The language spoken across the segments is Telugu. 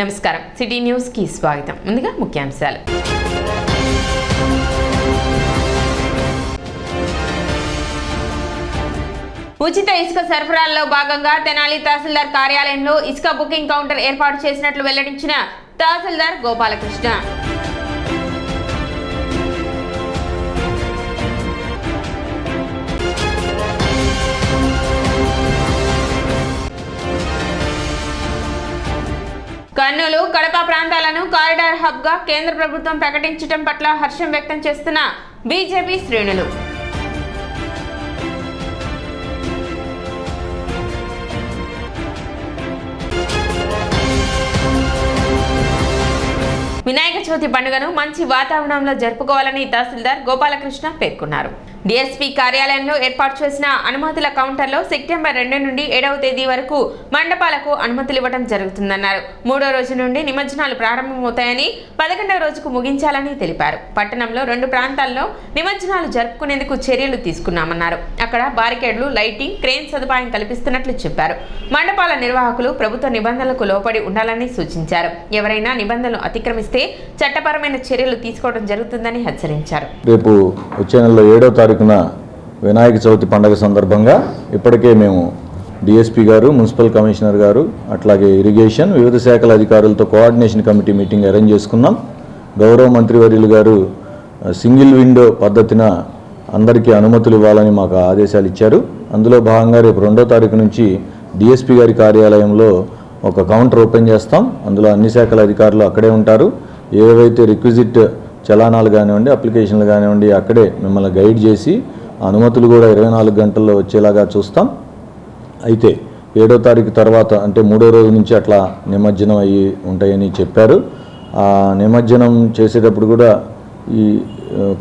నమస్కారం, సిటీ న్యూస్ కి స్వాగతం. ముందుగా ముఖ్యాంశాలు. ఉచిత ఇసుక సరఫరాలో భాగంగా తెనాలి తహసీల్దార్ కార్యాలయంలో ఇసుక బుకింగ్ కౌంటర్ ఏర్పాటు చేసినట్లు వెల్లడించిన తహసీల్దార్ గోపాలకృష్ణ. కర్నూలు, కడప ప్రాంతాలను కారిడార్ హబ్ గా కేంద్ర ప్రభుత్వం ప్రకటించడం పట్ల హర్షం వ్యక్తం చేస్తున్న బీజేపీ శ్రేణులు. వినాయక చవితి పండుగను మంచి వాతావరణంలో జరుపుకోవాలని తహసీల్దార్ గోపాలకృష్ణ పేర్కొన్నారు. డిఎస్పీ కార్యాలయంలో ఏర్పాటు చేసిన అనుమతుల కౌంటర్లో సెప్టెంబర్ 2 నుండి 7వ తేదీ వరకు మండపాలకు అనుమతులు ఇవ్వడం జరుగుతుందన్నారు. 3వ రోజు నుండి నిమజ్జనాలు ప్రారంభమవుతాయని, 11వ రోజుకు ముగించాలని తెలిపారు. పట్టణంలో 2 ప్రాంతాల్లో నిమజ్జనాలు జరుపుకునేందుకు చర్యలు తీసుకున్నామన్నారు. అక్కడ బారికేడ్లు, లైటింగ్, క్రేన్ సదుపాయం కల్పిస్తున్నట్లు చెప్పారు. మండపాల నిర్వాహకులు ప్రభుత్వ నిబంధనలకు లోబడి ఉండాలని సూచించారు. ఎవరైనా నిబంధనలు అతిక్రమిస్తే చట్టపరమైన చర్యలు తీసుకోవడం జరుగుతుందని హెచ్చరించారు. రేపు వచ్చే నెల 7వ తారీఖున వినాయక చవితి పండుగ సందర్భంగా ఇప్పటికే మేము డిఎస్పీ గారు, మున్సిపల్ కమిషనర్ గారు, అట్లాగే ఇరిగేషన్, వివిధ శాఖల అధికారులతో కోఆర్డినేషన్ కమిటీ మీటింగ్ అరేంజ్ చేసుకున్నాం. గౌరవ మంత్రివర్యులు గారు సింగిల్ విండో పద్ధతిన అందరికీ అనుమతులు ఇవ్వాలని మాకు ఆదేశాలు ఇచ్చారు. అందులో భాగంగా రేపు 2వ తారీఖు నుంచి డిఎస్పీ గారి కార్యాలయంలో ఒక కౌంటర్ ఓపెన్ చేస్తాం. అందులో అన్ని శాఖల అధికారులు అక్కడే ఉంటారు. ఏవైతే రిక్విజిట్ చలానాలు కానివ్వండి, అప్లికేషన్లు కానివ్వండి, అక్కడే మిమ్మల్ని గైడ్ చేసి అనుమతులు కూడా 24 గంటల్లో వచ్చేలాగా చూస్తాం. అయితే 7వ తారీఖు తర్వాత అంటే 3వ రోజు నుంచి అట్లా నిమజ్జనం అయ్యి ఉంటాయని చెప్పారు. ఆ నిమజ్జనం చేసేటప్పుడు కూడా ఈ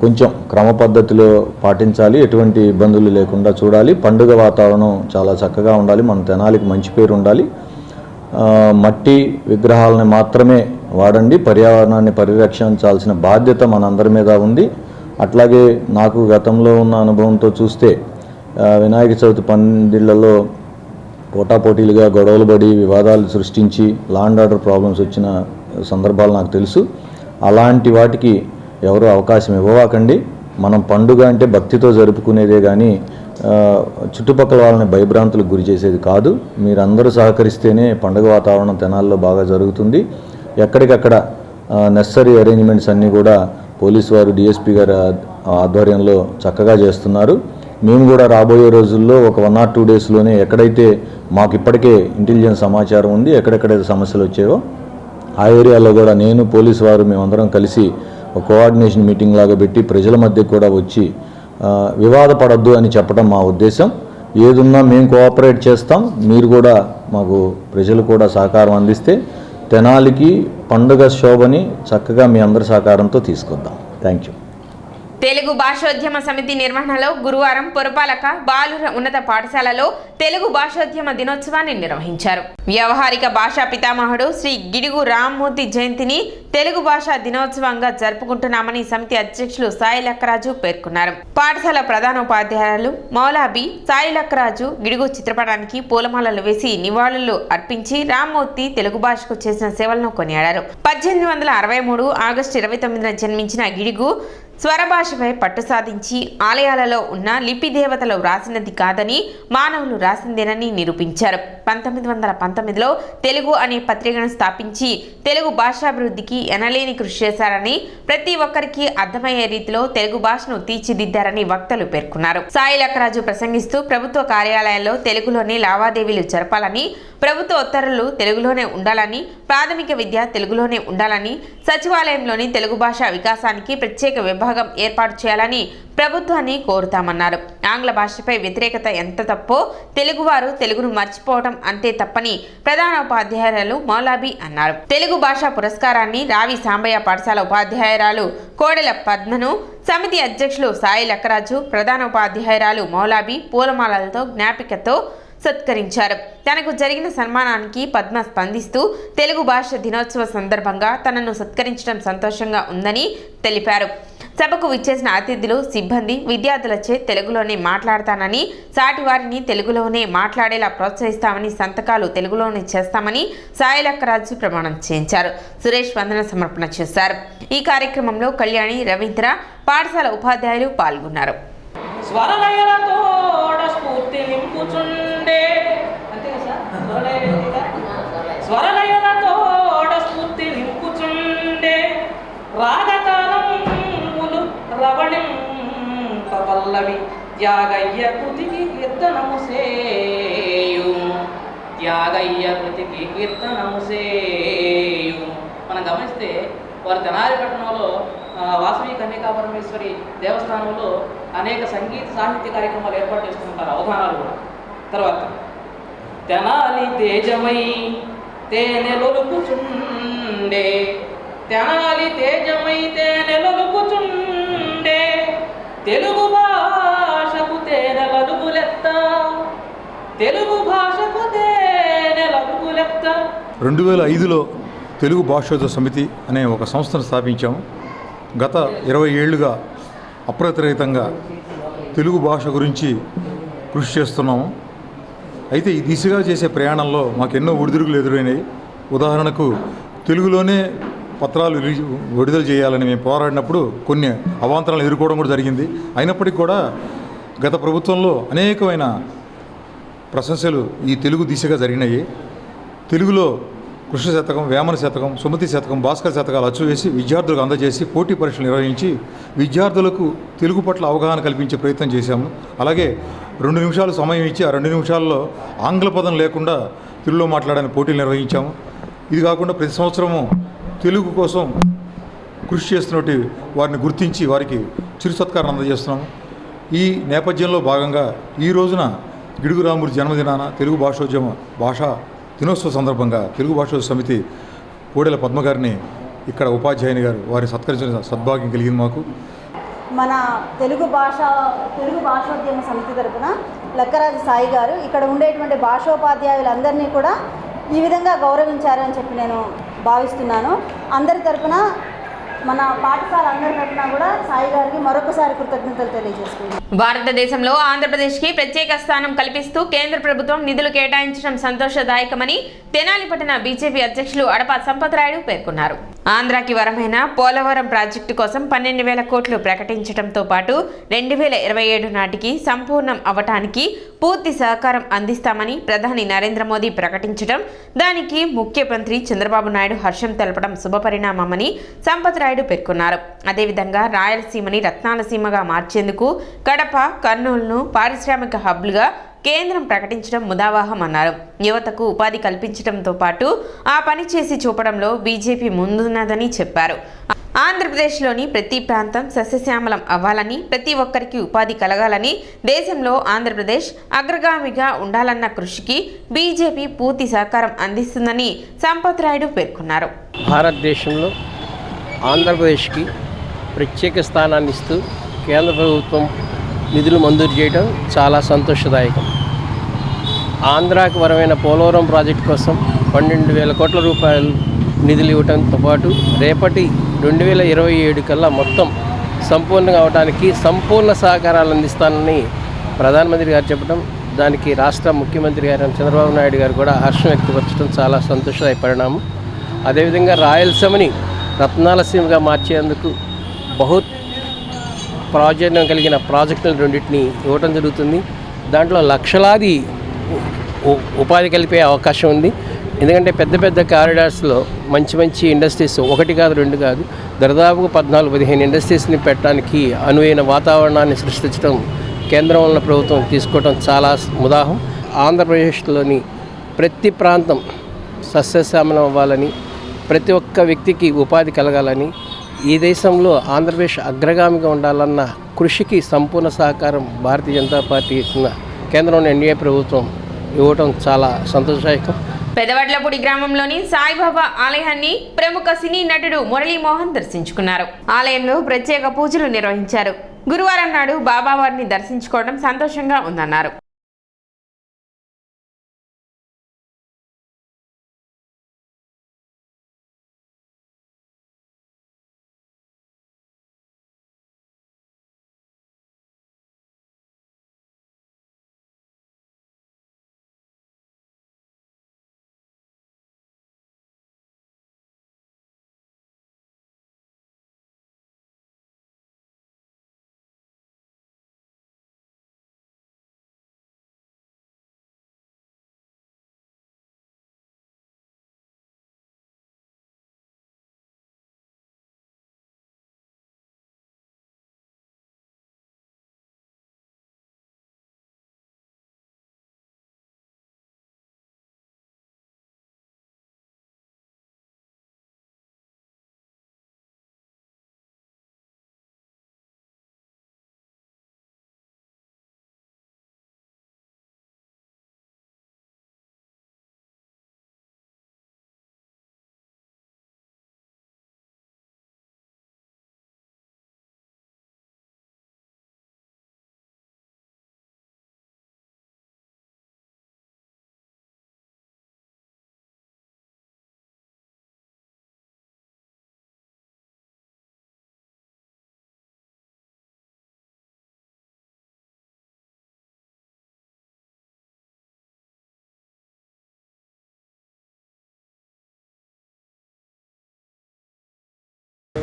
కొంచెం క్రమ పద్ధతిలో పాటించాలి, ఎటువంటి ఇబ్బందులు లేకుండా చూడాలి. పండుగ వాతావరణం చాలా చక్కగా ఉండాలి, మన తెనాలికి మంచి పేరు ఉండాలి. మట్టి విగ్రహాలని మాత్రమే వాడండి, పర్యావరణాన్ని పరిరక్షించాల్సిన బాధ్యత మనందరి మీద ఉంది. అట్లాగే నాకు గతంలో ఉన్న అనుభవంతో చూస్తే వినాయక చవితి పందిళ్లలో పోటాపోటీలుగా గొడవలు పడి వివాదాలు సృష్టించి లా అండ్ ఆర్డర్ ప్రాబ్లమ్స్ వచ్చిన సందర్భాలు నాకు తెలుసు. అలాంటి వాటికి ఎవరు అవకాశం ఇవ్వకండి. మనం పండుగ అంటే భక్తితో జరుపుకునేదే కానీ చుట్టుపక్కల వాళ్ళని భయభ్రాంతులకు గురి చేసేది కాదు. మీరందరూ సహకరిస్తేనే పండుగ వాతావరణం తెనాల్లో బాగా జరుగుతుంది. ఎక్కడికక్కడ నెసరీ అరేంజ్మెంట్స్ అన్నీ కూడా పోలీసు వారు, డిఎస్పీ గారి ఆధ్వర్యంలో చక్కగా చేస్తున్నారు. మేము కూడా రాబోయే రోజుల్లో ఒక 1 or 2 డేస్లోనే ఎక్కడైతే మాకు ఇప్పటికే ఇంటెలిజెన్స్ సమాచారం ఉంది, ఎక్కడెక్కడైతే సమస్యలు వచ్చాయో ఆ ఏరియాలో కూడా నేను, పోలీసు వారు మేమందరం కలిసి ఒక కోఆర్డినేషన్ మీటింగ్ లాగా పెట్టి ప్రజల మధ్య కూడా వచ్చి వివాదపడద్దు అని చెప్పడం మా ఉద్దేశం. ఏదున్నా మేము కోఆపరేట్ చేస్తాం, మీరు కూడా మాకు ప్రజలు కూడా సహకారం అందిస్తే తెనాలికి పండుగ శోభని చక్కగా మీ అందరి సహకారంతో తీసుకొద్దాం. Thank you. తెలుగు భాషోద్యమ సమితి నిర్వహణలో గురువారం పురపాలక బాలుర ఉన్నత పాఠశాలలో తెలుగు భాషోద్యమ దినోత్సవాన్ని నిర్వహించారు. వ్యవహారిక భాషా పితామహుడు శ్రీ గిడుగు రామ్మూర్తి జయంతిని తెలుగు భాషా దినోత్సవంగా జరుపుకుంటున్నామని సమితి అధ్యక్షులు సాయి లక్కరాజు పేర్కొన్నారు. పాఠశాల ప్రధానోపాధ్యాయులు మౌలాబీ సాయి లక్కరాజు గిడుగు చిత్రపటానికి పూలమాలలు వేసి నివాళులు అర్పించి రామ్మూర్తి తెలుగు భాషకు చేసిన సేవలను కొనియాడారు. 1863 ఆగస్టు 29న జన్మించిన గిడుగు స్వరభాషపై పట్టు సాధించి ఆలయాలలో ఉన్న లిపి దేవతలు వ్రాసినది కాదని మానవులు రాసిందేనని నిరూపించారు. 1919లో తెలుగు అనే పత్రికను స్థాపించి తెలుగు భాషాభివృద్ధికి ఎనలేని కృషి చేశారని, ప్రతి ఒక్కరికి అర్థమయ్యే రీతిలో తెలుగు భాషను తీర్చిదిద్దారని వక్తలు పేర్కొన్నారు. సాయి లక్కరాజు ప్రసంగిస్తూ ప్రభుత్వ కార్యాలయాల్లో తెలుగులోనే లావాదేవీలు జరపాలని, ప్రభుత్వ ఉత్తర్వులు తెలుగులోనే ఉండాలని, ప్రాథమిక విద్య తెలుగులోనే ఉండాలని, సచివాలయంలోని తెలుగు భాష వికాసానికి ప్రత్యేక విభాగం ఏర్పాటు చేయాలని ప్రభుత్వాన్ని కోరుతామన్నారు. ఆంగ్ల భాషపై వ్యతిరేకత ఎంత తప్పో తెలుగువారు తెలుగును మర్చిపోవడం అంతే తప్పని ప్రధానోపాధ్యాయురాలు మౌలాబీ అన్నారు. తెలుగు భాషా పురస్కారాన్ని రావి సాంబయ్య పాఠశాల ఉపాధ్యాయురాలు కోడెల పద్మను, సమితి అధ్యక్షులు సాయి లక్కరాజు, ప్రధానోపాధ్యాయురాలు మౌలాబీ పూలమాలలతో జ్ఞాపికతో సత్కరించారు. తనకు జరిగిన సన్మానానికి పద్మ స్పందిస్తూ తెలుగు భాష దినోత్సవ సందర్భంగా తనను సత్కరించడం సంతోషంగా ఉందని తెలిపారు. సభకు విచ్చేసిన అతిథులు, సిబ్బంది, విద్యార్థులచే తెలుగులోనే మాట్లాడతానని, సాటి వారిని తెలుగులోనే మాట్లాడేలా ప్రోత్సహిస్తామని, సంతకాలు తెలుగులోనే చేస్తామని సాయిలక్కరాజు ప్రమాణం చేయించారు. సురేష్ వందన సమర్పణ చేశారు. ఈ కార్యక్రమంలో కళ్యాణి, రవీంద్ర, పాఠశాల ఉపాధ్యాయులు పాల్గొన్నారు. స్వరలయలతోడ స్ఫూర్తి నింపుచుండే స్వరలయలతోడ స్ఫూర్తి నింపుచుండే రాగకాలములు రవళింపవల్లవి త్యాగయ్య కృతికి కీర్తనము సేయు త్యాగయ్య కృతికి కీర్తనము సేయు. మనం గమనిస్తే వారు తెనాలి పట్టణంలో వాసవి కన్యకా పరమేశ్వరి దేవస్థానంలో అనేక సంగీత సాహిత్య కార్యక్రమాలు ఏర్పాటు చేస్తుంటారు, అవధానాలు కూడా. తర్వాత తెనాలి తేజమై తేనెలొలుకుచుండే తెనాలి తేజమై తేనెలొలుకుచుండే తెలుగు భాషకు తేనెలలుగులెత్త తెలుగు భాషకు తేనెలలుగులెత్త. 2005లో తెలుగు భాషోత్సవ సమితి అనే ఒక సంస్థను స్థాపించాము. గత 20 ఏళ్లుగా అప్రతిరహితంగా తెలుగు భాష గురించి కృషి చేస్తున్నాము. అయితే ఈ దిశగా చేసే ప్రయాణంలో మాకు ఎన్నో ఒడిదుడుకులు ఎదురైనాయి. ఉదాహరణకు తెలుగులోనే పత్రాలు విడుదల చేయాలని మేము పోరాడినప్పుడు కొన్ని అవాంతరాలు ఎదుర్కోవడం కూడా జరిగింది. అయినప్పటికీ కూడా గత ప్రభుత్వంలో అనేకమైన ప్రశంసలు ఈ తెలుగు దిశగా జరిగినాయి. తెలుగులో కృష్ణ శతకం, వేమన శతకం, సుమతి శతకం, భాస్కర్ శతకాలు అచ్చువేసి విద్యార్థులకు అందజేసి పోటీ పరీక్షలు నిర్వహించి విద్యార్థులకు తెలుగు పట్ల అవగాహన కల్పించే ప్రయత్నం చేశాము. అలాగే 2 నిమిషాలు సమయం ఇచ్చి ఆ 2 నిమిషాల్లో ఆంగ్ల పదం లేకుండా తెలుగులో మాట్లాడని పోటీలు నిర్వహించాము. ఇది కాకుండా ప్రతి సంవత్సరము తెలుగు కోసం కృషి చేస్తున్నట్టు వారిని గుర్తించి వారికి చిరు సత్కారం అందజేస్తున్నాము. ఈ నేపథ్యంలో భాగంగా ఈ రోజున గిడుగు రామూర్తి జన్మదినాన తెలుగు భాషా దినోత్సవ సందర్భంగా తెలుగు భాషోత్సవ సమితి పూడెల పద్మ గారిని ఇక్కడ ఉపాధ్యాయుని గారు వారి సత్కరించిన సద్భాగ్యం కలిగింది మాకు. మన తెలుగు భాషోద్యమ సమితి తరపున లక్కరాజు సాయి గారు ఇక్కడ ఉండేటువంటి భాషోపాధ్యాయులందరినీ కూడా ఈ విధంగా గౌరవించారని చెప్పి నేను భావిస్తున్నాను. అందరి తరపున, మన పాఠశాల అందరి తరపున కూడా సాయి గారికి మరొకసారి కృతజ్ఞతలు తెలియజేసుకుంటున్నాను. భారతదేశంలో ఆంధ్రప్రదేశ్కి ప్రత్యేక స్థానం కల్పిస్తూ కేంద్ర ప్రభుత్వం నిధులు కేటాయించడం సంతోషదాయకమని తెనాలి పట్టణ బీజేపీ అధ్యక్షులు అడపా సంపత్రాయుడు పేర్కొన్నారు. ఆంధ్రాకి వరమైన పోలవరం ప్రాజెక్టు కోసం 12,000 కోట్లు ప్రకటించడంతో పాటు 2027 నాటికి సంపూర్ణం అవటానికి పూర్తి సహకారం అందిస్తామని ప్రధాని నరేంద్ర మోదీ ప్రకటించడం, దానికి ముఖ్యమంత్రి చంద్రబాబు నాయుడు హర్షం తెలపడం శుభపరిణామమని సంపత్రాయుడు పేర్కొన్నారు. అదేవిధంగా రాయలసీమని రత్నాలసీమగా మార్చేందుకు కడప, కర్నూలును పారిశ్రామిక హబ్లుగా కేంద్రం ప్రకటించడం ముదావాహం అన్నారు. యువతకు ఉపాధి కల్పించడంతో పాటు ఆ పని చేసి చూపడంలో బీజేపీ ముందున్నదని చెప్పారు. ఆంధ్రప్రదేశ్లోని ప్రతి ప్రాంతం సస్యశ్యామలం అవ్వాలని, ప్రతి ఒక్కరికి ఉపాధి కలగాలని, దేశంలో ఆంధ్రప్రదేశ్ అగ్రగామిగా ఉండాలన్న కృషికి బీజేపీ పూర్తి సహకారం అందిస్తుందని సంపత్రాయుడు పేర్కొన్నారు. భారతదేశంలో ఆంధ్రప్రదేశ్కి ప్రత్యేక స్థానాన్ని ఇస్తూ కేంద్ర ప్రభుత్వం నిధులు మంజూరు చేయడం చాలా సంతోషదాయకం. ఆంధ్రాకు వరమైన పోలవరం ప్రాజెక్టు కోసం 12,000 కోట్ల రూపాయలు నిధులు ఇవ్వడంతో పాటు రేపటి 2027 కల్లా మొత్తం సంపూర్ణంగా అవడానికి సంపూర్ణ సహకారాలు అందిస్తానని ప్రధానమంత్రి గారు చెప్పడం, దానికి రాష్ట్ర ముఖ్యమంత్రి గారు చంద్రబాబు నాయుడు గారు కూడా హర్షం వ్యక్తపరచడం చాలా సంతోషదాయ పరిణామం. అదేవిధంగా రాయలసీమని రత్నాలసీమగా మార్చేందుకు ప్రాచుర్యం కలిగిన ప్రాజెక్టులు 2 ఇవ్వడం జరుగుతుంది. దాంట్లో లక్షలాది ఉపాధి కలిపే అవకాశం ఉంది. ఎందుకంటే పెద్ద పెద్ద కారిడార్స్లో మంచి ఇండస్ట్రీస్ 1 కాదు 2 కాదు దాదాపుగా 14-15 ఇండస్ట్రీస్ని పెట్టడానికి అనువైన వాతావరణాన్ని సృష్టించడం కేంద్రంలో ప్రభుత్వం తీసుకోవడం చాలా ముదాహం. ఆంధ్రప్రదేశ్లోని ప్రతి ప్రాంతం సస్యశ్యామలం అవ్వాలని, ప్రతి ఒక్క వ్యక్తికి ఉపాధి కలగాలని, ఈ దేశంలో ఆంధ్రప్రదేశ్ అగ్రగామిగా ఉండాలన్న కృషికి సంపూర్ణ సహకారం భారతీయ జనతా పార్టీ కేంద్రంలో ఎన్డీఏ ప్రభుత్వం ఇవ్వడం చాలా సంతోషదాయకం. పెదవడ్లపూడి గ్రామంలోని సాయిబాబా ఆలయాన్ని ప్రముఖ సినీ నటుడు మురళీమోహన్ దర్శించుకున్నారు. ఆలయంలో ప్రత్యేక పూజలు నిర్వహించారు. గురువారం నాడు బాబావారిని దర్శించుకోవడం సంతోషంగా ఉందన్నారు.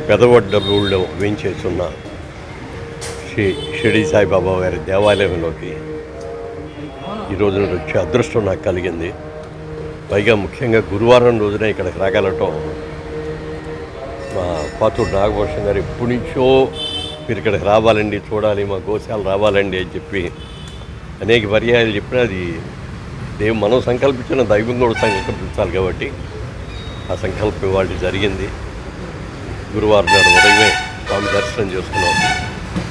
పెదవడ్డూళ్ళలో వేయించేస్తున్న శ్రీ షిరిడి సాయిబాబా వారి దేవాలయంలోకి ఈరోజు వచ్చే అదృష్టం నాకు కలిగింది. పైగా ముఖ్యంగా గురువారం రోజున ఇక్కడికి రాగలటం మా పాతూరు నాగభూషణ్ గారు ఎప్పటి నుంచో మీరు ఇక్కడికి రావాలండి, చూడాలి, మా గోశాల రావాలండి అని చెప్పి అనేక పర్యాయాలు చెప్పినా అది మనం సంకల్పించిన దైవం కూడా సంకల్పించాలి కాబట్టి ఆ సంకల్పం ఇవాళ జరిగింది. గురువారం నాడు ఉదయమే స్వామి దర్శనం చేసుకున్నాం.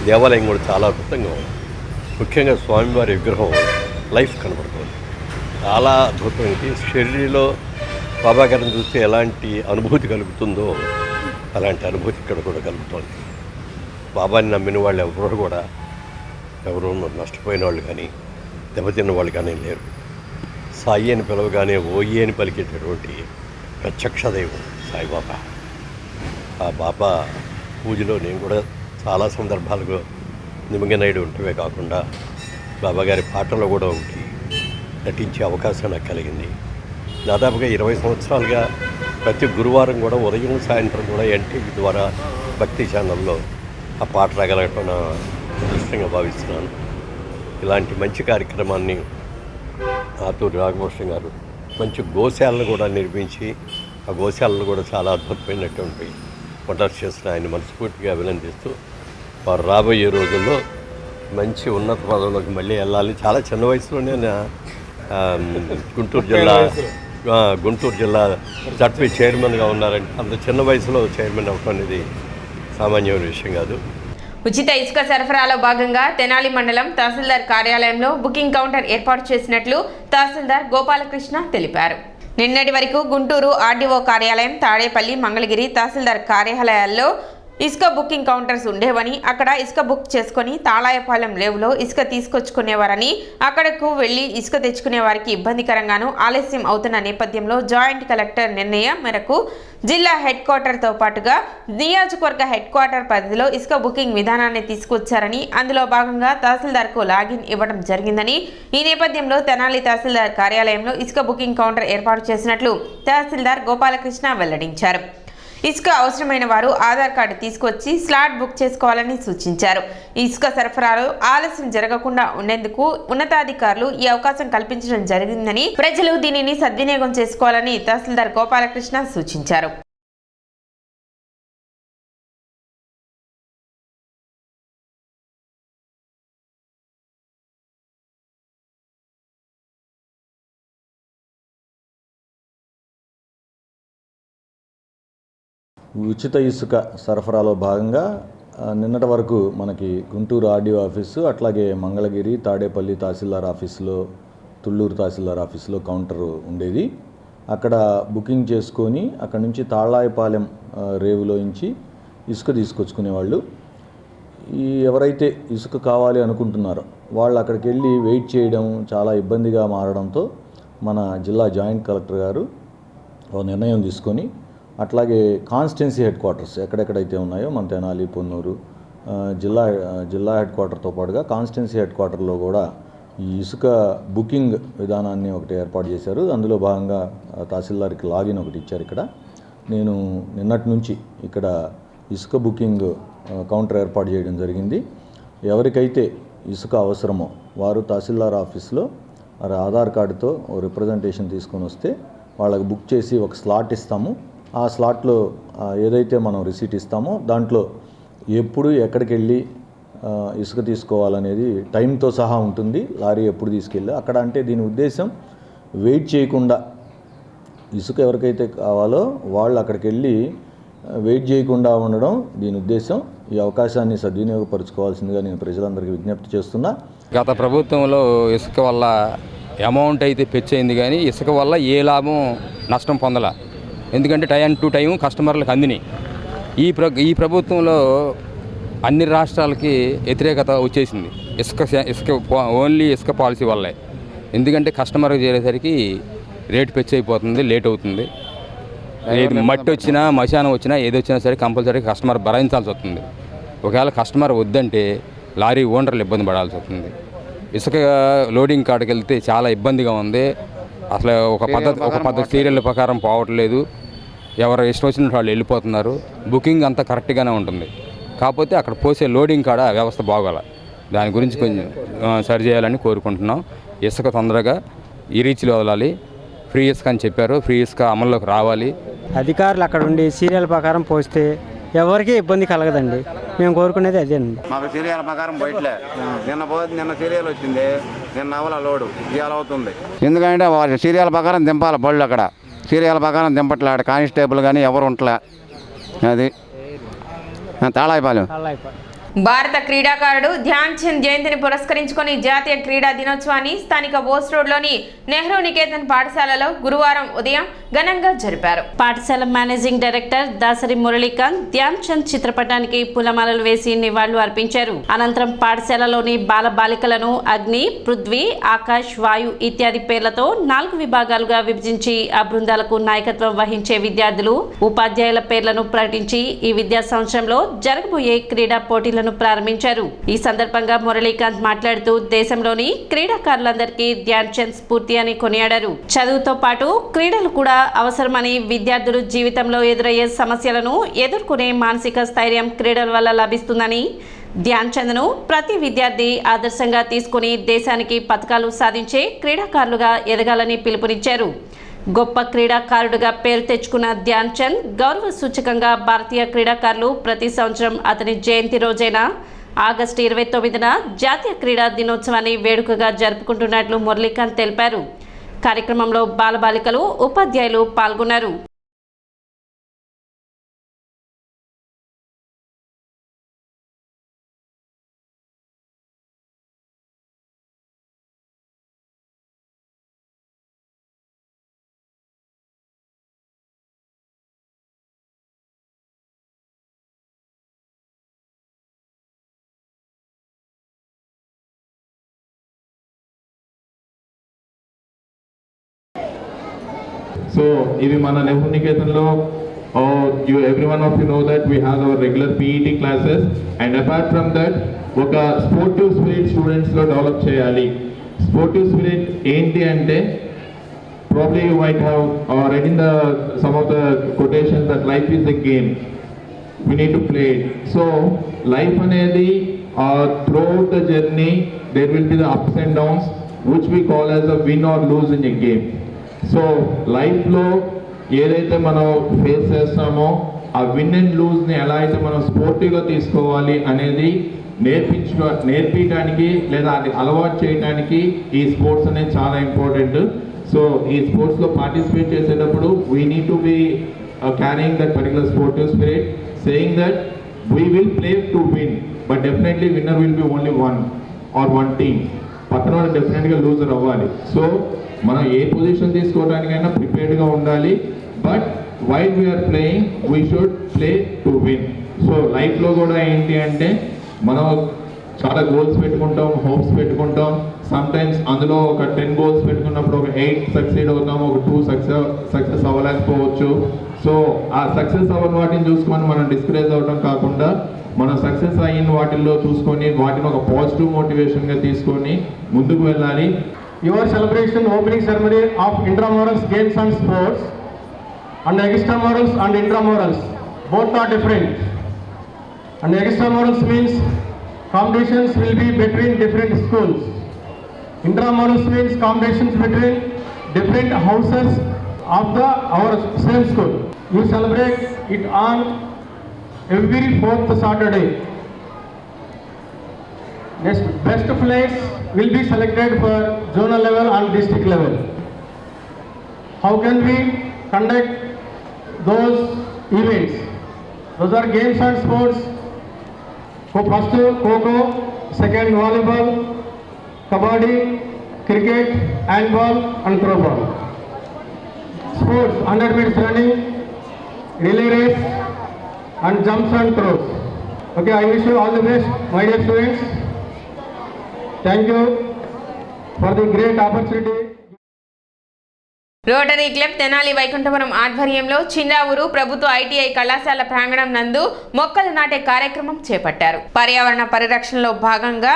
దేవాలయం కూడా చాలా అద్భుతంగా ఉంది. ముఖ్యంగా స్వామివారి విగ్రహం లైఫ్ కనబడుతుంది, చాలా అద్భుతమైనది. షిరిడీలో బాబా గారిని చూస్తే ఎలాంటి అనుభూతి కలుగుతుందో అలాంటి అనుభూతి ఇక్కడ కూడా కలుగుతుంది. బాబాని నమ్మిన వాళ్ళు ఎవరు నష్టపోయిన వాళ్ళు కానీ దెబ్బతిన్న వాళ్ళు కానీ లేరు. సాయి అని పిలవగానే ఓయి అని పలికేటటువంటి ప్రత్యక్ష దైవం సాయిబాబా. ఆ బాబా పూజలో నేను కూడా చాలా సందర్భాలుగా నిమగ్నయ్యి ఉంటవే కాకుండా బాబాగారి పాటల్లో కూడా ఒకటి నటించే అవకాశం నాకు కలిగింది. దాదాపుగా 20 సంవత్సరాలుగా ప్రతి గురువారం కూడా ఉదయం సాయంత్రం కూడా ఎన్టీవీ ద్వారా భక్తి ఛానల్లో ఆ పాట రాగలగటం నా అదృష్టంగా భావిస్తున్నాను. ఇలాంటి మంచి కార్యక్రమాన్ని ఆతూరు నాగభూషణ్ గారు మంచి గోశాలను కూడా నిర్మించి ఆ గోశాలను కూడా చాలా అద్భుతమైనటువంటి వంటలు చేస్తున్న ఆయన మనస్ఫూర్తిగా అభినందిస్తూ వారు రాబోయే రోజుల్లో మంచి ఉన్నత పదవులకు మళ్ళీ వెళ్ళాలి. చాలా చిన్న వయసులోనే గుంటూరు జిల్లా జడ్పీ చైర్మన్గా ఉన్నారంటే అంత చిన్న వయసులో చైర్మన్ అవ్వడం అనేది సామాన్యమైన విషయం కాదు. ఉచిత ఇసుక సరఫరాలో భాగంగా తెనాలి మండలం తహసీల్దార్ కార్యాలయంలో బుకింగ్ కౌంటర్ ఏర్పాటు చేసినట్లు తహసీల్దార్ గోపాలకృష్ణ తెలిపారు. నిన్నటి వరకు గుంటూరు ఆర్డీఓ కార్యాలయం, తాడేపల్లి, మంగళగిరి తహసీల్దార్ కార్యాలయాల్లో ఇసుక బుకింగ్ కౌంటర్స్ ఉండేవని, అక్కడ ఇసుక బుక్ చేసుకుని తాళాయపాలెం లేవులో ఇసుక తీసుకొచ్చుకునేవారని, అక్కడకు వెళ్లి ఇసుక తెచ్చుకునే వారికి ఇబ్బందికరంగానూ ఆలస్యం అవుతున్న నేపథ్యంలో జాయింట్ కలెక్టర్ నిర్ణయం మేరకు జిల్లా హెడ్ క్వార్టర్తో పాటుగా నియోజకవర్గ హెడ్ క్వార్టర్ పరిధిలో ఇసుక బుకింగ్ విధానాన్ని తీసుకొచ్చారని, అందులో భాగంగా తహసీల్దార్కు లాగిన్ ఇవ్వడం జరిగిందని, ఈ నేపథ్యంలో తెనాలి తహసీల్దార్ కార్యాలయంలో ఇసుక బుకింగ్ కౌంటర్ ఏర్పాటు చేసినట్లు తహసీల్దార్ గోపాలకృష్ణ వెల్లడించారు. ఇసుక అవసరమైన వారు ఆధార్ కార్డు తీసుకొచ్చి స్లాట్ బుక్ చేసుకోవాలని సూచించారు. ఇసుక సరఫరాలో ఆలస్యం జరగకుండా ఉండేందుకు ఉన్నతాధికారులు ఈ అవకాశం కల్పించడం జరిగిందని, ప్రజలు దీనిని సద్వినియోగం చేసుకోవాలని తహసీల్దార్ గోపాలకృష్ణ సూచించారు. ఉచిత ఇసుక సరఫరాలో భాగంగా నిన్నటి వరకు మనకి గుంటూరు ఆర్డీఓ ఆఫీసు, అట్లాగే మంగళగిరి, తాడేపల్లి తహసీల్దార్ ఆఫీసులో, తుళ్ళూరు తహసీల్దార్ ఆఫీసులో కౌంటర్ ఉండేది. అక్కడ బుకింగ్ చేసుకొని అక్కడ నుంచి తాళాయపాలెం రేవులోంచి ఇసుక తీసుకొచ్చుకునేవాళ్ళు. ఎవరైతే ఇసుక కావాలి అనుకుంటున్నారో వాళ్ళు అక్కడికి వెళ్ళి వెయిట్ చేయడం చాలా ఇబ్బందిగా మారడంతో మన జిల్లా జాయింట్ కలెక్టర్ గారు ఓ నిర్ణయం తీసుకొని అట్లాగే కాన్స్టిట్యున్సీ హెడ్ క్వార్టర్స్ ఎక్కడెక్కడైతే ఉన్నాయో మన తెనాలి, పొన్నూరు జిల్లా హెడ్ క్వార్టర్తో పాటుగా కాన్స్టిట్యున్సీ హెడ్ క్వార్టర్లో కూడా ఈ ఇసుక బుకింగ్ విధానాన్ని ఒకటి ఏర్పాటు చేశారు. అందులో భాగంగా తహసీల్దార్కి లాగిన్ ఒకటి ఇచ్చారు. ఇక్కడ నేను నిన్నటి నుంచి ఇక్కడ ఇసుక బుకింగ్ కౌంటర్ ఏర్పాటు చేయడం జరిగింది. ఎవరికైతే ఇసుక అవసరమో వారు తహసీల్దార్ ఆఫీస్లో వారి ఆధార్ కార్డుతో రిప్రజెంటేషన్ తీసుకొని వస్తే వాళ్ళకి బుక్ చేసి ఒక స్లాట్ ఇస్తాము. ఆ స్లాట్లో ఏదైతే మనం రిసీట్ ఇస్తామో దాంట్లో ఎప్పుడు ఎక్కడికి వెళ్ళి ఇసుక తీసుకోవాలనేది టైంతో సహా ఉంటుంది. లారీ ఎప్పుడు తీసుకెళ్ళి అక్కడ అంటే దీని ఉద్దేశం వెయిట్ చేయకుండా ఇసుక ఎవరికైతే కావాలో వాళ్ళు అక్కడికి వెళ్ళి వెయిట్ చేయకుండా ఉండడం దీని ఉద్దేశం. ఈ అవకాశాన్ని సద్వినియోగపరచుకోవాల్సిందిగా నేను ప్రజలందరికీ విజ్ఞప్తి చేస్తున్నా. గత ప్రభుత్వంలో ఇసుక వల్ల అమౌంట్ అయితే పెంచయింది, కానీ ఇసుక వల్ల ఏ లాభం నష్టం పొందల. ఎందుకంటే టైం టు టైం కస్టమర్లకు అందినాయి. ఈ ప్రభుత్వంలో అన్ని రాష్ట్రాలకి వ్యతిరేకత వచ్చేసింది ఇసుక ఓన్లీ ఇసుక పాలసీ వల్లే. ఎందుకంటే కస్టమర్కి చేరేసరికి రేటు పెంచైపోతుంది, లేట్ అవుతుంది. ఏది మట్టి వచ్చినా, మశానం వచ్చినా, ఏది వచ్చినా సరే కంపల్సరీ కస్టమర్ భరించాల్సి వస్తుంది. ఒకవేళ కస్టమర్ వద్దంటే లారీ ఓనర్లు ఇబ్బంది పడాల్సి వస్తుంది. ఇసుక లోడింగ్ కాడికి వెళ్తే చాలా ఇబ్బందిగా ఉంది. అసలు ఒక పద్ధతి సీరియల్ ప్రకారం పోవట్లేదు. ఎవరు ఇష్టం వచ్చినట్టు వాళ్ళు వెళ్ళిపోతున్నారు. బుకింగ్ అంతా కరెక్ట్గానే ఉంటుంది. కాకపోతే అక్కడ పోసే లోడింగ్ కాడ వ్యవస్థ బాగోల. దాని గురించి కొంచెం సరి చేయాలని కోరుకుంటున్నాం. ఇసుక తొందరగా ఈ రీచ్లో వదలాలి. ఫ్రీ ఇసుక అని చెప్పారు. ఫ్రీ ఇసుక అమల్లోకి రావాలి. అధికారులు అక్కడ ఉండి సీరియల్ ప్రకారం పోస్తే ఎవరికీ ఇబ్బంది కలగదండి. మేము కోరుకునేది అదేనండి. మాకు సీరియల్ ప్రకారం బయటలే నిన్న సీరియల్ వచ్చింది, నిన్న అవల లోడు ఇవాళ అవుతుంది. ఎందుకంటే వాళ్ళు సీరియల్ ప్రకారం దింపాలి బళ్ళు. అక్కడ సీరియల్ ప్రకారం దింపట్లే. కానిస్టేబుల్ కానీ ఎవరు ఉంటలే. అది తాళాయిపాలెం. భారత క్రీడాకారుడు ధ్యాన్ చంద్ జయంతిని పురస్కరించుకొని జాతీయ క్రీడా దినోత్సవాన్ని స్థానిక బోస్ రోడ్లోని నెహ్రూ నికేతన్ పాఠశాలలో గురువారం ఉదయం ఘనంగా జరిపారు. పాఠశాల మేనేజింగ్ డైరెక్టర్ దాసరి మురళీకాంత్ ధ్యాన్ చంద్ చిత్రపటానికి పూలమాలలు వేసి నివాళులు అర్పించారు. అనంతరం పాఠశాలలోని బాల బాలికలను అగ్ని, పృథ్వీ, ఆకాశ్, వాయు ఇత్యాది పేర్లతో 4 విభాగాలుగా విభజించి ఆ బృందాలకు నాయకత్వం వహించే విద్యార్థులు, ఉపాధ్యాయుల పేర్లను ప్రకటించి ఈ విద్యా సంవత్సరంలో జరగబోయే క్రీడా పోటీలను ప్రారంభించారు. ఈ సందర్భంగా మురళీకాంత్ మాట్లాడుతూ దేశంలోని క్రీడాకారులందరికీ ధ్యాన్ చంద్ స్ఫూర్తి అని కొనియాడారు. చదువుతో పాటు క్రీడలు కూడా అవసరమని, విద్యార్థులు జీవితంలో ఎదురయ్యే సమస్యలను ఎదుర్కొనే మానసిక స్థైర్యం క్రీడల వల్ల లభిస్తుందని, ధ్యాన్ చంద్ను ప్రతి విద్యార్థి ఆదర్శంగా తీసుకుని దేశానికి పతకాలు సాధించే క్రీడాకారులుగా ఎదగాలని పిలుపునిచ్చారు. గొప్ప క్రీడాకారుడుగా పేరు తెచ్చుకున్న ధ్యాన్ చంద్ గౌరవ సూచకంగా భారతీయ క్రీడాకారులు ప్రతి సంవత్సరం అతని జయంతి రోజైన ఆగస్టు 29న జాతీయ క్రీడా దినోత్సవాన్ని వేడుకగా జరుపుకుంటున్నట్లు మురళీకాంత్ తెలిపారు. కార్యక్రమంలో బాలబాలికలు, ఉపాధ్యాయులు పాల్గొన్నారు. So, ivi mana Nehru Niketanlo, every one of you know that we have our regular PET classes, and apart from that, oka sportive spirit students lo develop cheyali. Sportive spirit enti ante, probably you might have read in some of the quotations that life is a game. We need to play it. So, life anedi throughout the journey, there will be the ups and downs, which we call as a win or lose in a game. So లైఫ్లో ఏదైతే మనం ఫేస్ చేస్తామో ఆ విన్ అండ్ లూజ్ని ఎలా అయితే మనం స్పోర్టివ్గా తీసుకోవాలి అనేది నేర్పించడానికి లేదా అది అలవాటు చేయడానికి ఈ స్పోర్ట్స్ అనేది చాలా ఇంపార్టెంట్. సో ఈ స్పోర్ట్స్లో పార్టిసిపేట్ చేసేటప్పుడు we need to be carrying that particular sportive spirit, saying that we will play to win, but definitely winner will be only one team. పక్కన వాళ్ళు డెఫినెట్గా లూజర్ అవ్వాలి. సో మనం ఏ పొజిషన్ తీసుకోవడానికైనా ప్రిపేర్డ్గా ఉండాలి. But while we are playing we should play to win. So లైఫ్లో కూడా ఏంటి అంటే మనం చాలా గోల్స్ పెట్టుకుంటాం, హోప్స్ పెట్టుకుంటాం. సమ్టైమ్స్ అందులో ఒక 10 గోల్స్ పెట్టుకున్నప్పుడు ఒక 8 సక్సీడ్ అవుతాము, ఒక 2 సక్సెస్ అవ్వలేకపోవచ్చు. సో ఆ సక్సెస్ అవ్వని వాటిని చూసుకొని మనం డిస్కరేజ్ అవ్వడం కాకుండా మనం సక్సెస్ అయిన వాటిల్లో చూసుకొని వాటిని ఒక పాజిటివ్ మోటివేషన్గా తీసుకొని ముందుకు వెళ్ళాలి. Your celebration opening ceremony of intramurals games and sports and extramurals and intramurals both are different. And extramurals means competitions will be between different schools. Intramurals means competitions between different houses of our same school. You celebrate it on every 4th Saturday. Next, best players will be selected for zonal level and district level. How can we conduct those events? Those are games and sports. First Kho-Kho, second volleyball, kabaddi, cricket, handball and throwball. Sports 100 meters running, relay race and jumps and throws. Okay, I wish you all the best, my dear students. Thank you for the great opportunity. Rotary club Tenali Vaikunthapuram ఆధ్వర్యంలో చిన్నావూరు ప్రభుత్వ ఐటీఐ కళాశాల ప్రాంగణం నందు మొక్కలు నాటే కార్యక్రమం చేపట్టారు. పర్యావరణ పరిరక్షణలో భాగంగా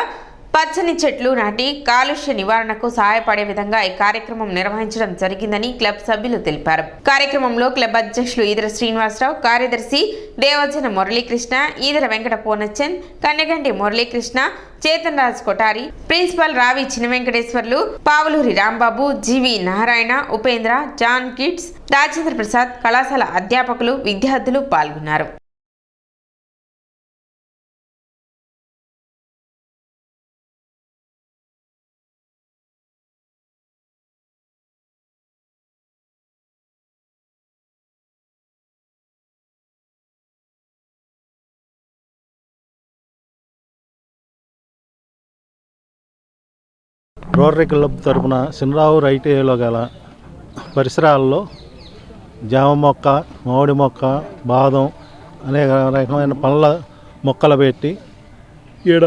పచ్చని చెట్లు నాటి కాలుష్య నివారణకు సహాయపడే విధంగా ఈ కార్యక్రమం నిర్వహించడం జరిగిందని క్లబ్ సభ్యులు తెలిపారు. కార్యక్రమంలో క్లబ్ అధ్యక్షులు ఈదర శ్రీనివాసరావు, కార్యదర్శి దేవజన మురళీకృష్ణ, ఈదర వెంకట పూర్ణచంద్, కన్నెగంటి మురళీకృష్ణ, చేతన్ రాజ్ కొటారి, ప్రిన్సిపల్ రావి చిన్న వెంకటేశ్వర్లు, పావులూరి రాంబాబు, జీవి నారాయణ, ఉపేంద్ర, జాన్ కిడ్స్, రాజేంద్ర ప్రసాద్, కళాశాల అధ్యాపకులు, విద్యార్థులు పాల్గొన్నారు. రోటరీ క్లబ్ తరపున సినరావు రైటేలో గల పరిసరాల్లో జామ మొక్క, మామిడి మొక్క, బాదం అనేక రకమైన పండ్ల మొక్కలు పెట్టి ఈడ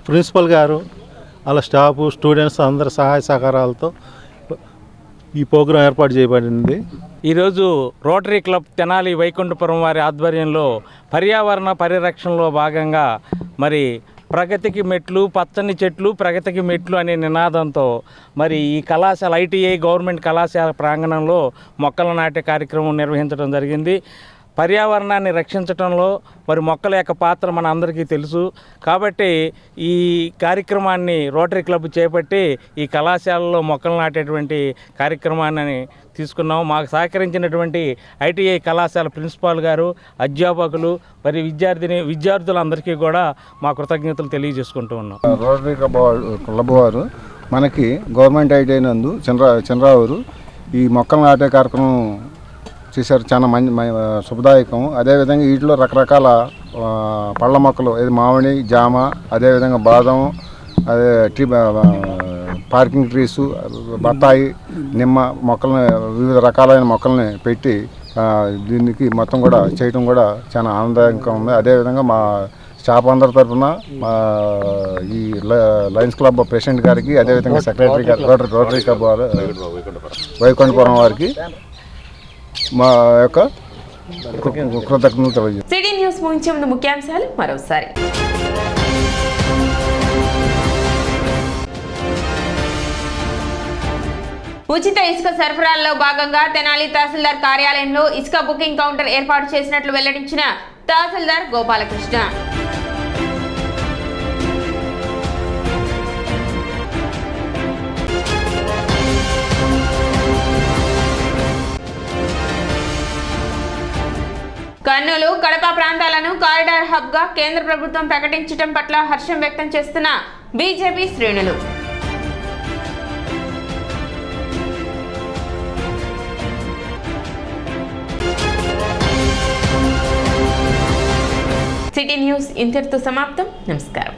ప్రిన్సిపల్ గారు వాళ్ళ స్టాఫ్, స్టూడెంట్స్ అందరి సహాయ సహకారాలతో ఈ ప్రోగ్రాం ఏర్పాటు చేయబడింది. ఈరోజు రోటరీ క్లబ్ తెనాలి వైకుంఠపురం వారి ఆధ్వర్యంలో పర్యావరణ పరిరక్షణలో భాగంగా మరి ప్రగతికి మెట్లు, పచ్చని చెట్లు ప్రగతికి మెట్లు అనే నినాదంతో మరి ఈ కళాశాల ఐటీఐ గవర్నమెంట్ కళాశాల ప్రాంగణంలో మొక్కలు నాటే కార్యక్రమం నిర్వహించడం జరిగింది. పర్యావరణాన్ని రక్షించడంలో మరి మొక్కల యొక్క పాత్ర మన అందరికీ తెలుసు. కాబట్టి ఈ కార్యక్రమాన్ని రోటరీ క్లబ్ చేపట్టి ఈ కళాశాలలో మొక్కలు నాటేటువంటి కార్యక్రమాన్ని తీసుకున్నాం. మాకు సహకరించినటువంటి ఐటీఐ కళాశాల ప్రిన్సిపాల్ గారు, అధ్యాపకులు, మరి విద్యార్థులందరికీ కూడా మా కృతజ్ఞతలు తెలియజేసుకుంటూ ఉన్నాం. రోటరీ క్లబ్ వారు మనకి గవర్నమెంట్ ఐటీఐ నందు చంద్రావూరు ఈ మొక్కలు నాటే కార్యక్రమం చేశారు. చాలా శుభదాయకం. అదేవిధంగా వీటిలో రకరకాల పళ్ళ మొక్కలు, మామిడి, జామ, అదేవిధంగా బాదం, అదే పార్కింగ్ ట్రీసు, బత్తాయి, నిమ్మ మొక్కలని, వివిధ రకాలైన మొక్కల్ని పెట్టి దీనికి మొత్తం కూడా చేయటం కూడా చాలా ఆనందదాయకంగా ఉంది. అదేవిధంగా మా స్టాఫ్ అందరి తరఫున ఈ లయన్స్ క్లబ్ ప్రెసిడెంట్ గారికి, అదేవిధంగా సెక్రటరీ గారు, రోటరీ క్లబ్ వైకుంఠపురం వారికి మా యొక్క కృతజ్ఞతలు తెలియజేస్తాం. సిటీ న్యూస్ ముగించే ముందు ముఖ్యాంశాలు మరోసారి. ఉచిత ఇసుక సరఫరాల్లో భాగంగా తెనాలి తహసీల్దార్ కార్యాలయంలో ఇసుక బుకింగ్ కౌంటర్ ఏర్పాటు చేసినట్లు వెల్లడించిన తహసీల్దార్ గోపాలకృష్ణ. కర్నూలు, కడప ప్రాంతాలను కారిడార్ హబ్ గా కేంద్ర ప్రభుత్వం ప్రకటించడం పట్ల హర్షం వ్యక్తం చేస్తున్న బీజేపీ శ్రేణులు. సిటీ న్యూస్ ఇంతటితో సమాప్తం. నమస్కారం.